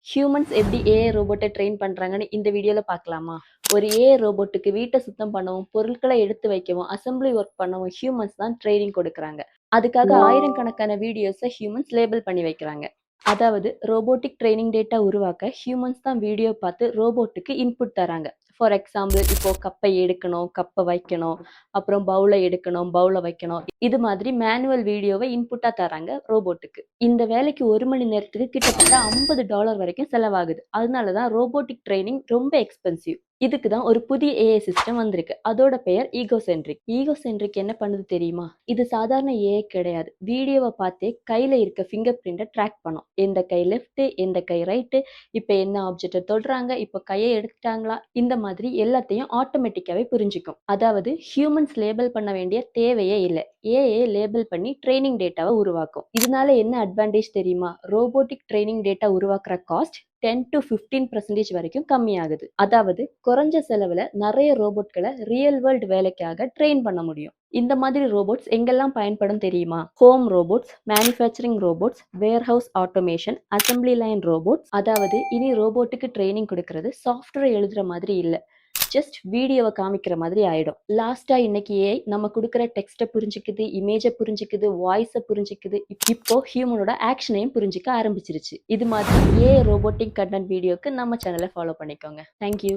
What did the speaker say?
Humans எப்படி AI ரோபோட்டை train பண்றாங்கன்னு இந்த வீடியோல பார்க்கலாமா? ஒரு ஏஐ ரோபோட்டுக்கு வீட்டை சுத்தம் பண்ணவும், பொருட்களை எடுத்து வைக்கவும், அசெம்பிளி ஒர்க் பண்ணவும் ஹியூமன்ஸ் தான் ட்ரெய்னிங் கொடுக்குறாங்க. அதுக்காக ஆயிரக்கணக்கான வீடியோஸை ஹியூமன்ஸ் லேபிள் பண்ணி வைக்கிறாங்க. அதாவது ரோபோட்டிக் ட்ரெய்னிங் டேட்டா உருவாக்க ஹியூமன்ஸ் தான் வீடியோ பார்த்து ரோபோட்டுக்கு இன்புட் தராங்க. ஃபார் எக்ஸாம்பிள் இப்போ கப்பை எடுக்கணும், கப்பை வைக்கணும், அப்புறம் பவுலை எடுக்கணும், பவுலை வைக்கணும். இது மாதிரி மேனுவல் வீடியோவை இன்புட்டா தராங்க ரோபோட்டுக்கு. இந்த வேலைக்கு 1 மணி நேரத்துக்கு கிட்டத்தட்ட $50 வரைக்கும் செலவாகுது. அதனால தான் ரோபோட்டிக் ட்ரெய்னிங் ரொம்ப எக்ஸ்பென்சிவ். இதுக்கு தான் ஒரு புதிய ஏஐ சிஸ்டம் வந்திருக்கு. அதோட பெயர் ஈகோசென்ட்ரிக். ஈகோசென்ட்ரிக் என்ன பண்ணுது தெரியுமா? இது சாதாரண ஏஐ கிடையாது. வீடியோவை பார்த்தே கையில இருக்க ஃபிங்கர் பிரிண்ட்டை ட்ராக் பண்ணும். எந்த கை லெஃப்ட், எந்த கை ரைட்டு, இப்ப என்ன ஆப்ஜெக்ட்டை தொடுறாங்க, இப்ப கையை எடுத்துட்டாங்களா, இந்த மாதிரி எல்லாத்தையும் ஆட்டோமேட்டிக்காவே புரிஞ்சுக்கும். அதாவது ஹியூமன்ஸ் லேபிள் பண்ண வேண்டிய தேவையே இல்லை. ஏஐ லேபிள் பண்ணி ட்ரெய்னிங் டேட்டாவை உருவாக்கும். இதனால என்ன அட்வான்டேஜ் தெரியுமா? ரோபோட்டிக் ட்ரெய்னிங் டேட்டா உருவாக்குற காஸ்ட் 10 to 15% வரைக்கும் கம்மியாகுது. அதாவது குறைஞ்ச செலவுல நிறைய ரோபோட்களை ரியல் வேர்ல்ட் வேலைக்காக ட்ரெயின் பண்ண முடியும். இந்த மாதிரி ரோபோட்ஸ் எங்கெல்லாம் பயன்படும் தெரியுமா? Home robots, manufacturing robots, warehouse automation, assembly line robots. அதாவது இனி ரோபோட்டுக்கு ட்ரைனிங் கொடுக்கறது சாஃப்ட்வேர் எழுதுற மாதிரி இல்ல, ஜஸ்ட் வீடியோவை காமிக்கிற மாதிரி ஆயிடும். லாஸ்டா இன்னைக்கு ஏஐ நம்ம கொடுக்குற டெக்ஸ்ட்டை புரிஞ்சுக்குது, இமேஜை புரிஞ்சுக்குது, வாய்ஸை புரிஞ்சுக்குது. இப்போ ஹியூமனோட ஆக்ஷனையும் புரிஞ்சுக்க ஆரம்பிச்சிருச்சு. இது மாதிரி ஏஐ ரோபோட்டிக் கண்டென்ட் வீடியோக்கு நம்ம சேனலை ஃபாலோ பண்ணிக்கோங்க. தேங்க்யூ.